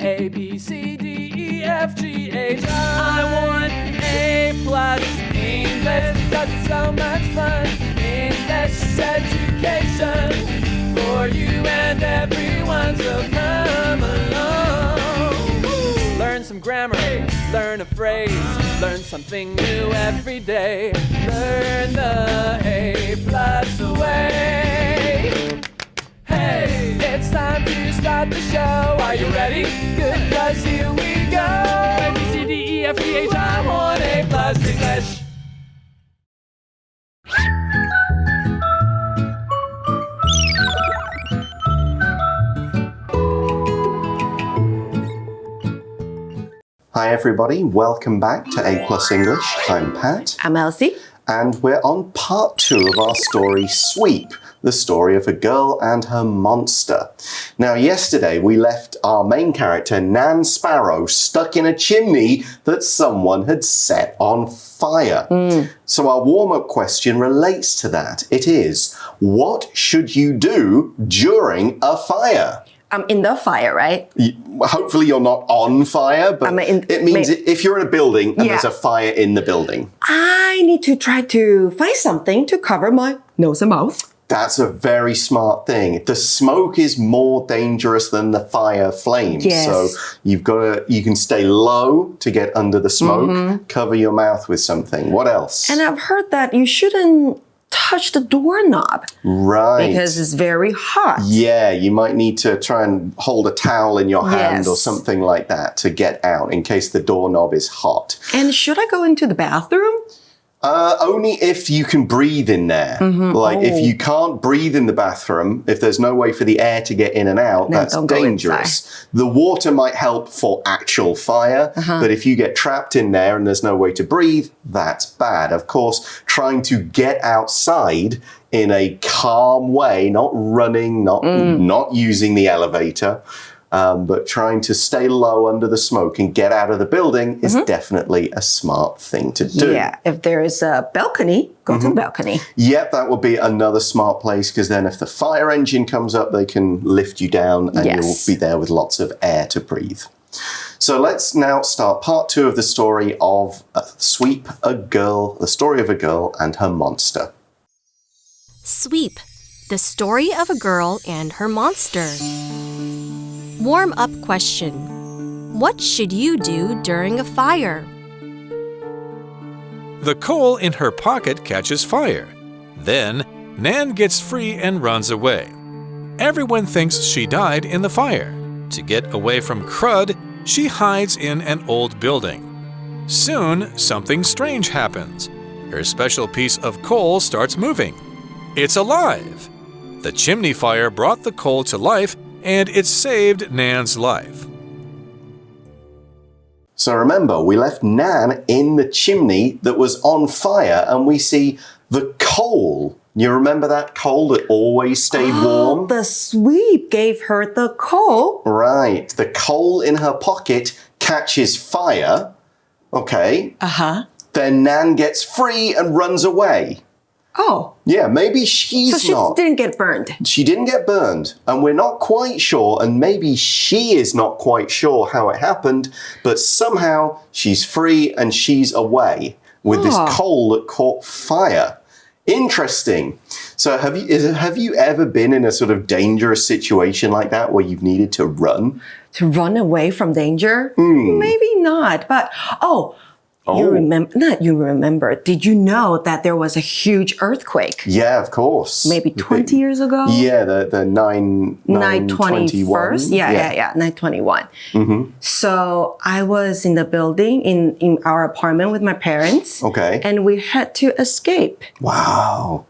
A, B, C, D, E, F, G, H, I want A+ English because it's so much fun. English education for you and everyone, so come along. Learn some grammar, learn a phrase, learn something new every day. Learn the A+ way. Hey, it's time to start the show. Are you ready? Good, 'cause here we go. A, B, C, D, E, F, G, H, I want A+ English. Hi everybody, welcome back to A+ English. I'm Pat. I'm Elsie. And we're on part 2 of our story Sweep, the story of a girl and her monster. Now yesterday we left our main character Nan Sparrow stuck in a chimney that someone had set on fire. So our warm-up question relates to that. It is, what should you do during a fire? I'm in the fire, right? Hopefully you're not on fire, but it means if you're in a building and there's a fire in the building. I need to try to find something to cover my nose and mouth. That's a very smart thing. The smoke is more dangerous than the fire flames. Yes. So you can stay low to get under the smoke, cover your mouth with something. What else? And I've heard that you shouldn't touch the doorknob. Right. Because it's very hot. Yeah, you might need to try and hold a towel in your hand or something like that to get out in case the doorknob is hot. And should I go into the bathroom? Only if you can breathe in there. If you can't breathe in the bathroom, if there's no way for the air to get in and out, that's dangerous. The water might help for actual fire, but if you get trapped in there and there's no way to breathe, that's bad. Of course, trying to get outside in a calm way, not running, not using the elevator, but trying to stay low under the smoke and get out of the building is definitely a smart thing to do. Yeah, if there is a balcony, go to the balcony. Yep, that would be another smart place because then if the fire engine comes up, they can lift you down and you'll be there with lots of air to breathe. So let's now start part 2 of the story of Sweep, the story of a girl and her monster. Sweep, the story of a girl and her monster. Warm-up question. What should you do during a fire? The coal in her pocket catches fire. Then, Nan gets free and runs away. Everyone thinks she died in the fire. To get away from crud, she hides in an old building. Soon, something strange happens. Her special piece of coal starts moving. It's alive! The chimney fire brought the coal to life and it saved Nan's life. So remember, we left Nan in the chimney that was on fire and we see the coal. You remember that coal that always stayed warm? The Sweep gave her the coal. Right. The coal in her pocket catches fire. Okay. Then Nan gets free and runs away. Oh. Yeah, maybe she's not. So she didn't get burned. She didn't get burned. And we're not quite sure, and maybe she is not quite sure how it happened, but somehow she's free and she's away with this coal that caught fire. Interesting. So have you ever been in a sort of dangerous situation like that where you've needed to run? To run away from danger? Maybe not, but you remember. Did you know that there was a huge earthquake? Yeah, of course. Maybe 20 years ago? Yeah, the 9/21. Yeah, 9/21. So I was in the building in our apartment with my parents. Okay. And we had to escape. Wow.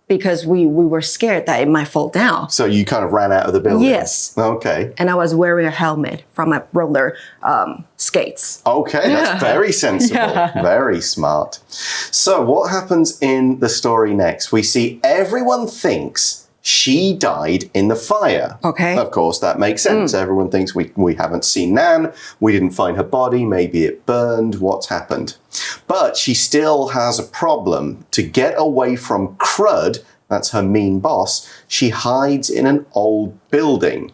Because we were scared that it might fall down. So you kind of ran out of the building? Yes. Okay. And I was wearing a helmet from my roller skates. Okay, that's very sensible. Very smart. So what happens in the story next? We see everyone thinks she died in the fire. Okay. Of course, that makes sense. Everyone thinks we haven't seen Nan. We didn't find her body. Maybe it burned. What's happened? But she still has a problem. To get away from crud, that's her mean boss, she hides in an old building.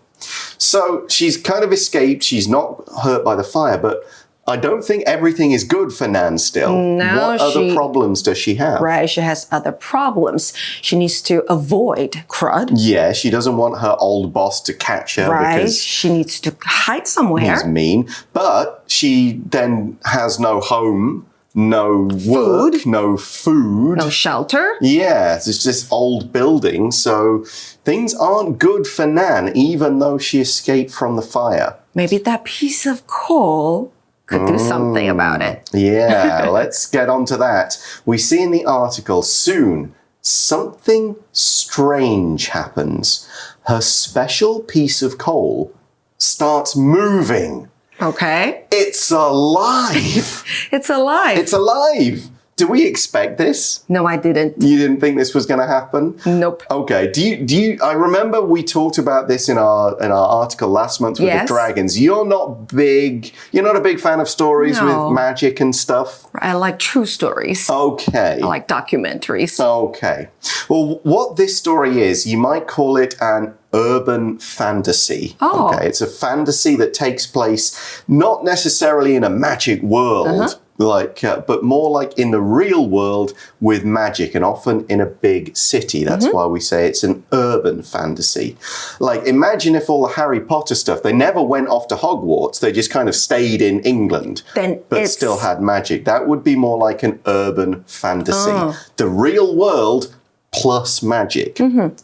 So she's kind of escaped. She's not hurt by the fire, but I don't think everything is good for Nan still. No, what other problems does she have? Right, she has other problems. She needs to avoid crud. Yeah, she doesn't want her old boss to catch her because she needs to hide somewhere. He's mean. But she then has no home, no work, no food. No shelter. Yeah, it's just old building. So things aren't good for Nan, even though she escaped from the fire. Maybe that piece of coal could do something about it. Yeah, let's get on to that. We see in the article, soon, something strange happens. Her special piece of coal starts moving. Okay. It's alive. It's alive. It's alive. Do we expect this? No, I didn't. You didn't think this was going to happen? Nope. Okay. Do you? I remember we talked about this in our article last month with the dragons. You're not a big fan of stories with magic and stuff? I like true stories. Okay. I like documentaries. Okay. Well, what this story is, you might call it an urban fantasy. Oh. Okay. It's a fantasy that takes place not necessarily in a magic world, but more like in the real world with magic, and often in a big city. That's why we say it's an urban fantasy. Like, imagine if all the Harry Potter stuff, they never went off to Hogwarts. They just kind of stayed in England, but still had magic. That would be more like an urban fantasy. The real world plus magic.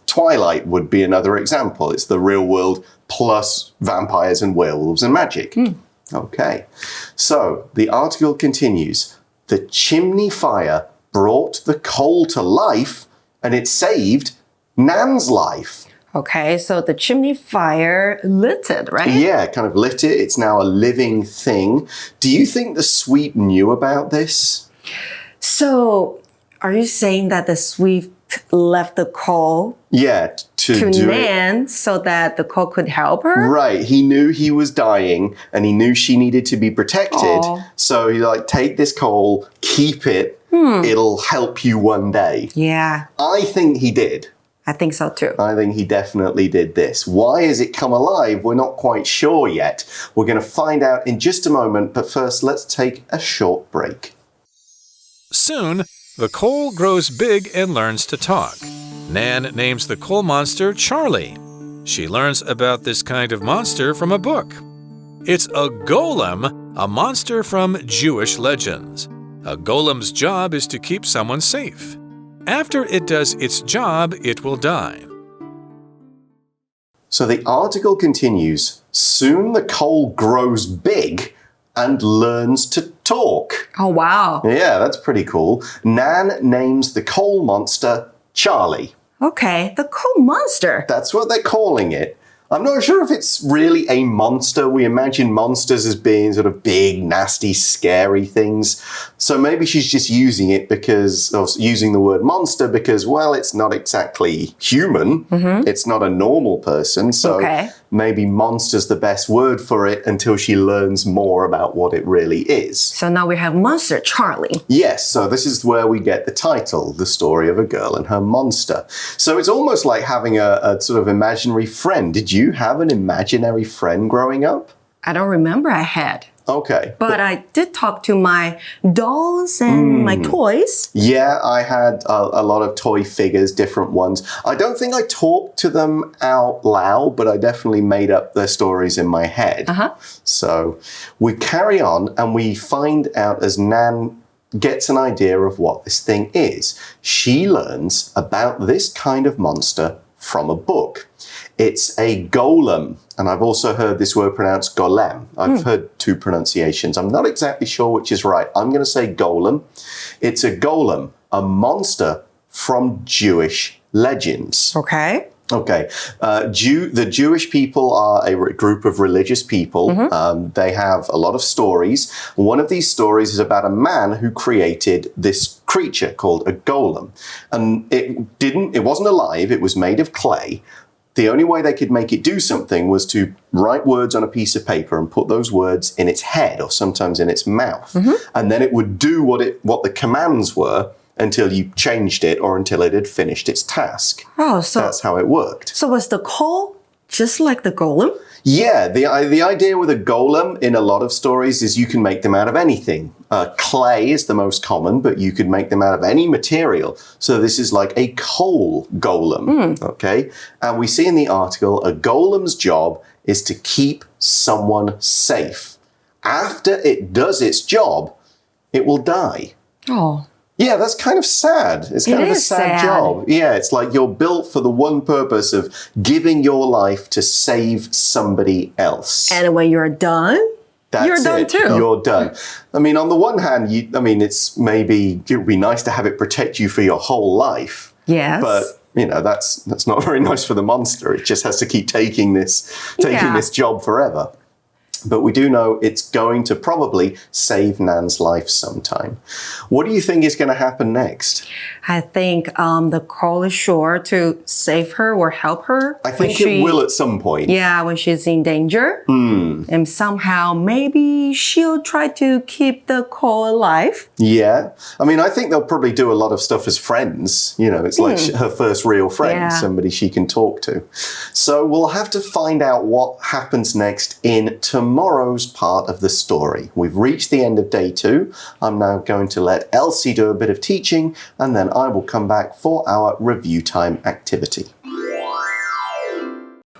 Twilight would be another example. It's the real world plus vampires and werewolves and magic. Okay, so the article continues. The chimney fire brought the coal to life, and it saved Nan's life. Okay, so the chimney fire lit it, right? Yeah, kind of lit it. It's now a living thing. Do you think the sweep knew about this? So, are you saying that the sweep left the coal to Nan so that the coal could help her? Right. He knew he was dying and he knew she needed to be protected. So he take this coal, keep it. It'll help you one day. Yeah. I think he did. I think so too. I think he definitely did this. Why has it come alive? We're not quite sure yet. We're going to find out in just a moment. But first, let's take a short break. Soon, the coal grows big and learns to talk. Nan names the coal monster Charlie. She learns about this kind of monster from a book. It's a golem, a monster from Jewish legends. A golem's job is to keep someone safe. After it does its job, it will die. So the article continues. Soon the coal grows big and learns to talk. Oh, wow. Yeah, that's pretty cool. Nan names the coal monster Charlie. Okay, the coal monster. That's what they're calling it. I'm not sure if it's really a monster. We imagine monsters as being sort of big, nasty, scary things. So maybe she's just using it using the word monster because, well, it's not exactly human. It's not a normal person. So maybe monster's the best word for it until she learns more about what it really is. So now we have Monster Charlie. Yes, so this is where we get the title, The Story of a Girl and Her Monster. So it's almost like having a sort of imaginary friend. Did you have an imaginary friend growing up? I don't remember I had. Okay. But I did talk to my dolls and my toys. Yeah, I had a lot of toy figures, different ones. I don't think I talked to them out loud, but I definitely made up their stories in my head. So we carry on and we find out as Nan gets an idea of what this thing is. She learns about this kind of monster from a book. It's a golem, and I've also heard this word pronounced golem. I've heard two pronunciations. I'm not exactly sure which is right. I'm going to say golem. It's a golem, a monster from Jewish legends. Okay. Okay. The Jewish people are a group of religious people. They have a lot of stories. One of these stories is about a man who created this creature called a golem. And it wasn't alive. It was made of clay. The only way they could make it do something was to write words on a piece of paper and put those words in its head or sometimes in its mouth. And then it would do what the commands were until you changed it or until it had finished its task. Oh, so that's how it worked. So was the coal Just like the golem? Yeah, the idea with a golem in a lot of stories is you can make them out of anything. Clay is the most common, but you could make them out of any material. So this is like a coal golem, okay? And we see in the article, a golem's job is to keep someone safe. After it does its job, it will die. Oh. Yeah, that's kind of sad. It's kind of a sad job. Yeah, it's like you're built for the one purpose of giving your life to save somebody else. And when you're done, you're done too. You're done. I mean, on the one hand, it would be nice to have it protect you for your whole life. Yes. But, that's not very nice for the monster. It just has to keep taking this job forever. But we do know it's going to probably save Nan's life sometime. What do you think is going to happen next? I think the call is sure to save her or help her. I think it will at some point. Yeah, when she's in danger. And somehow maybe she'll try to keep the call alive. Yeah. I mean, I think they'll probably do a lot of stuff as friends. It's like her first real friend, somebody she can talk to. So we'll have to find out what happens next in tomorrow's part of the story. We've reached the end of day 2. I'm now going to let Elsie do a bit of teaching, and then I will come back for our review time activity.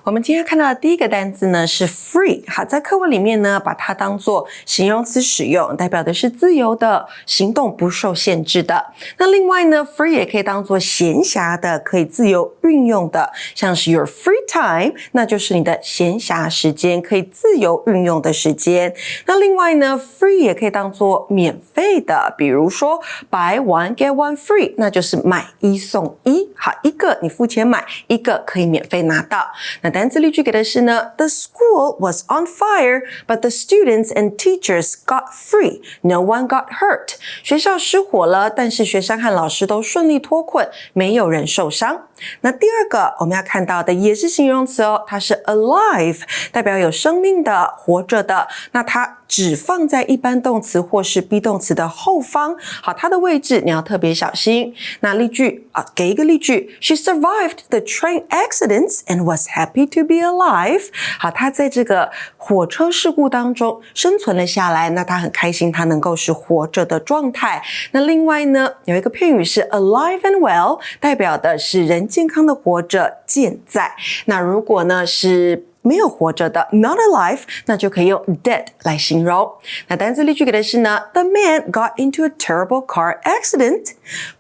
我们今天看到的第一个单字呢是 free。好，在课文里面呢，把它当作形容词使用，代表的是自由的、行动不受限制的。那另外呢 ，free 也可以当作闲暇的，可以自由运用的，像是 your free time， 那就是你的闲暇时间，可以自由运用的时间。那另外呢 ，free 也可以当作免费的，比如说 buy one get one free， 那就是买一送一。好，一个你付钱买，一个可以免费拿到。那单字例句给的是呢 The school was on fire, but the students and teachers got free. No one got hurt. 学校失火了，但是学生和老师都顺利脱困，没有人受伤。那第二个我们要看到的也是形容词哦，它是 alive， 代表有生命的、活着的。那它只放在一般动词或是 be 动词的后方。好，它的位置你要特别小心。那例句给一个例句 She survived the train accidents and was happy to be alive. 好，她在这个火车事故当中生存了下来，那她很开心，她能够是活着的状态。那另外呢，有一个片语是 alive and well， 代表的是人健康的活着，健在。那如果呢是没有活着的 not alive， 那就可以用 dead 来形容。那单字例句给的是呢 The man got into a terrible car accident,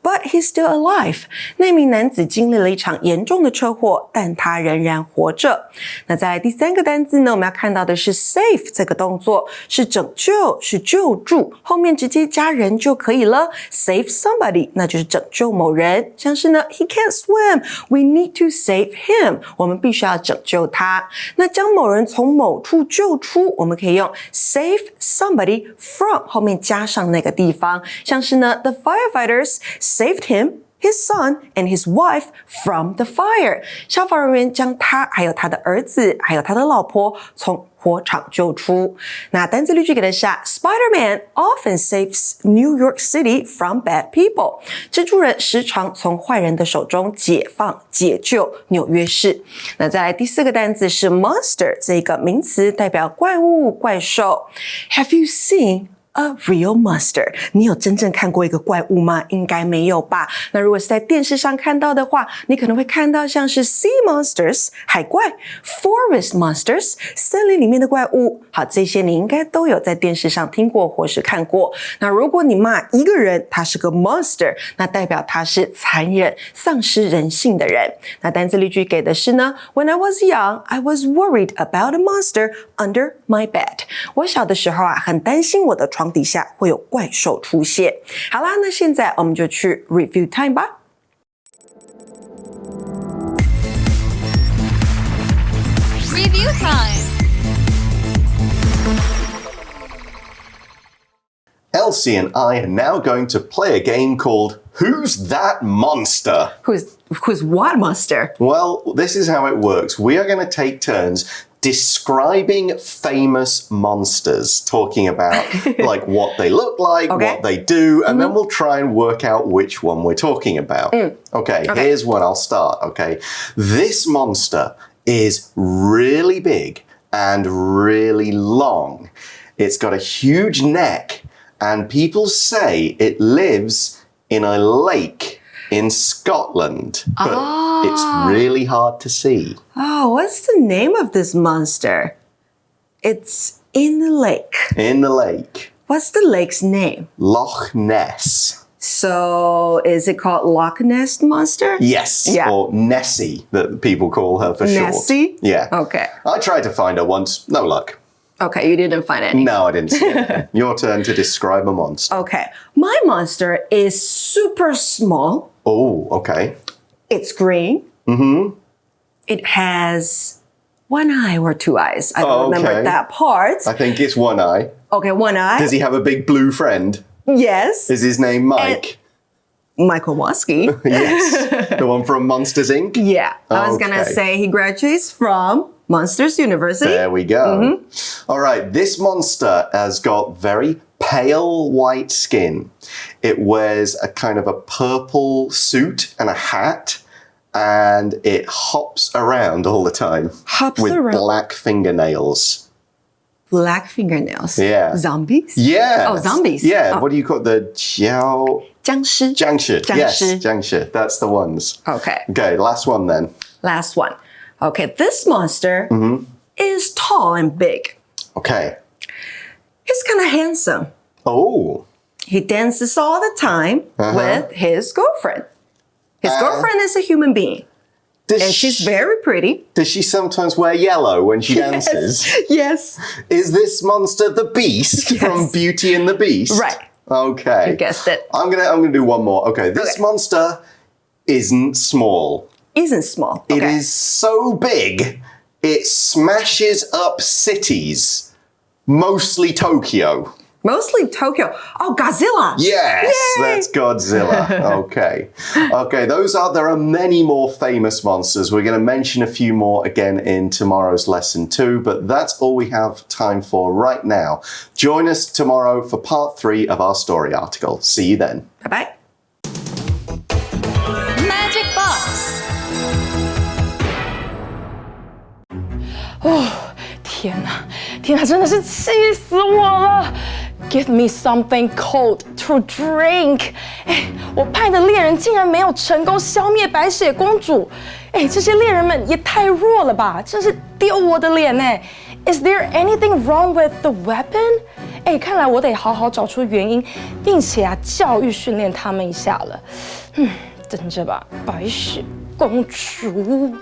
but he's still alive. 那名男子经历了一场严重的车祸，但他仍然活着。那再来第三个单字呢，我们要看到的是 save 这个动作，是拯救，是救助，后面直接加人就可以了。Save somebody， 那就是拯救某人，像是呢 He can't swim, we need to save him. 我们必须要拯救他。那将某人从某处救出，我们可以用 save somebody from 后面加上那个地方，像是呢 The firefighters saved him,His son and his wife from the fire. 消防人员将他还有他的儿子还有他的老婆从火场救出。那单字例句给的是Spider-Man often saves New York City from bad people. 蜘蛛人时常从坏人的手中解救纽约市。那再来第四个单字是 monster 这个名词，代表怪物、怪兽。Have you seen a real monster？ 你有真正看过一个怪物吗？应该没有吧。那如果是在电视上看到的话，你可能会看到像是 sea monsters 海怪， forest monsters 森林里面的怪物。好，这些你应该都有在电视上听过或是看过。那如果你骂一个人他是个 monster， 那代表他是残忍、丧失人性的人。那单字例句给的是呢 When I was young, I was worried about a monster under my bed. 我小的时候很担心我的床底下会有怪兽出现。好啦，那现在我们就去 review time 吧。Review time. Elsie and I are now going to play a game called Who's That Monster? Who's what monster? Well, this is how it works. We are going to take turns describing famous monsters, talking about like what they look like, what they do, and then we'll try and work out which one we're talking about. Okay, here's one. I'll start, okay? This monster is really big and really long. It's got a huge neck, and people say it lives in a lake in Scotland, but it's really hard to see. Oh, what's the name of this monster? It's in the lake. In the lake. What's the lake's name? Loch Ness. So, is it called Loch Ness Monster? Yes, Yeah. or Nessie, that people call her for short. Nessie? Yeah. Okay. I tried to find her once, no luck. Okay, you didn't find any. No, I didn't see it. Your turn to describe a monster. Okay, my monster is super small. Oh, okay. It's green. Mm-hmm. It has one eye or two eyes. I don't remember that part. I think it's one eye. Okay, one eye. Does he have a big blue friend? Yes. Is his name Mike? Michael Watsky. Yes. The one from Monsters, Inc.? Yeah. I was going to Okay. say he graduates from Monsters University. There we go. All right, this monster has got very pale white skin. It wears a kind of a purple suit and a hat, and it hops around all the time. Hops with around. black fingernails. Black fingernails. Yeah. Zombies? Yeah. Oh, zombies. Yeah. Oh. What do you call it? The jiao... 僵尸. Jiangshi. Yes, 僵尸. Jiangshi. That's the ones. Okay. Okay, last one then. Last one. Okay, this monster is tall and big. Okay. He's kind of handsome. Oh. He dances all the time with his girlfriend. His girlfriend is a human being. And she's very pretty. Does she sometimes wear yellow when she dances? Yes. Is this monster the Beast from Beauty and the Beast? Right. Okay. You guessed it. I'm gonna do one more. Okay, this monster isn't small. Isn't small. It Okay. is so big, it smashes up cities, mostly Tokyo. Mostly Tokyo. Oh, Godzilla. Yes, Yay! that's Godzilla. Okay. Okay, there are many more famous monsters. We're going to mention a few more again in tomorrow's lesson too, but that's all we have time for right now. Join us tomorrow for part 3 of our story article. See you then. Bye-bye. Magic Box. 天哪，真的是气死我了 ！Give me something cold to drink。我派的猎人竟然没有成功消灭白雪公主。这些猎人们也太弱了吧，真是丢我的脸呢。Is there anything wrong with the weapon？看来我得好好找出原因，并且教育训练他们一下了。等着吧，白雪公主。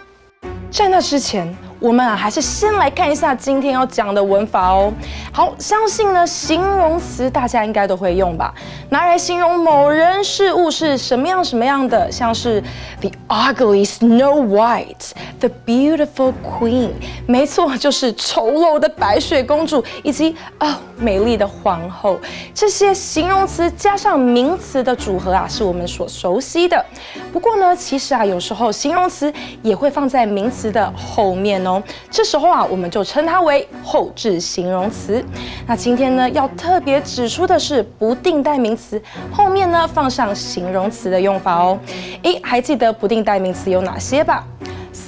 在那之前，我们还是先来看一下今天要讲的文法哦。好，相信呢形容词大家应该都会用吧，拿来形容某人事物是什么样的，像是 the ugly Snow White，the beautiful Queen， 没错，就是丑陋的白雪公主，以及美丽的皇后。这些形容词加上名词的组合是我们所熟悉的。不过呢，其实有时候形容词也会放在名词的后面哦。这时候我们就称它为后置形容词。那今天呢，要特别指出的是不定代名词后面呢放上形容词的用法哦。还记得不定代名词有哪些吧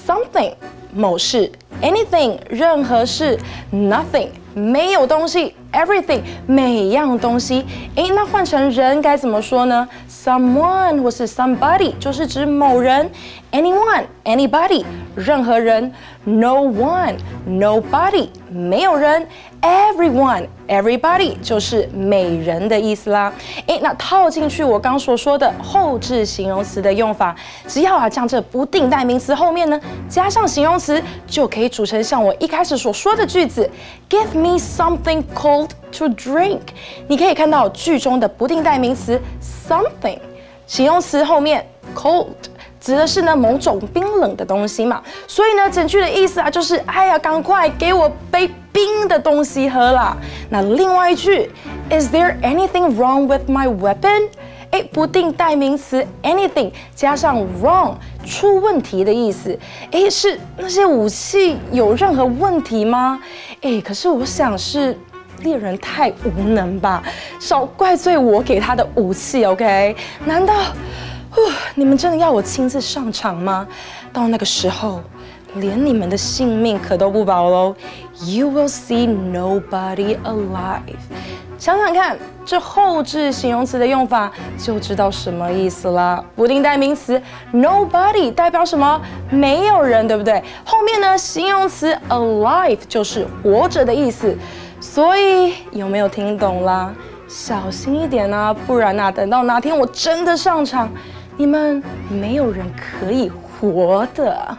？Something 某事 ，anything 任何事 ，nothing 没有东西 ，everything 每样东西。那换成人该怎么说呢 ？Someone 或是 somebody 就是指某人 ，anyone anybody 任何人 ，no one nobody 没有人 ，everyone everybody 就是每人的意思啦。那套进去我刚所说的后置形容词的用法，只要将这不定代名词后面呢加上形容词，就可以组成像我一开始所说的句子 ，Give me something cold to drink。你可以看到句中的不定代名词 something， 形容词后面 cold。指的是呢某种冰冷的东西嘛，所以呢整句的意思就是赶快给我杯冰的东西喝啦。那另外一句 Is there anything wrong with my weapon？ 不定代名词 anything 加上 wrong 出问题的意思。是那些武器有任何问题吗？可是我想是猎人太无能吧，少怪罪我给他的武器 ，OK？ 难道？你们真的要我亲自上场吗？到那个时候，连你们的性命可都不保喽。You will see nobody alive。想想看，这后置形容词的用法就知道什么意思啦。不定代名词 nobody 代表什么？没有人，对不对？后面呢，形容词 alive 就是活着的意思。所以有没有听懂啦？小心一点啊，不然啊，等到哪天我真的上场，你们没有人可以活的。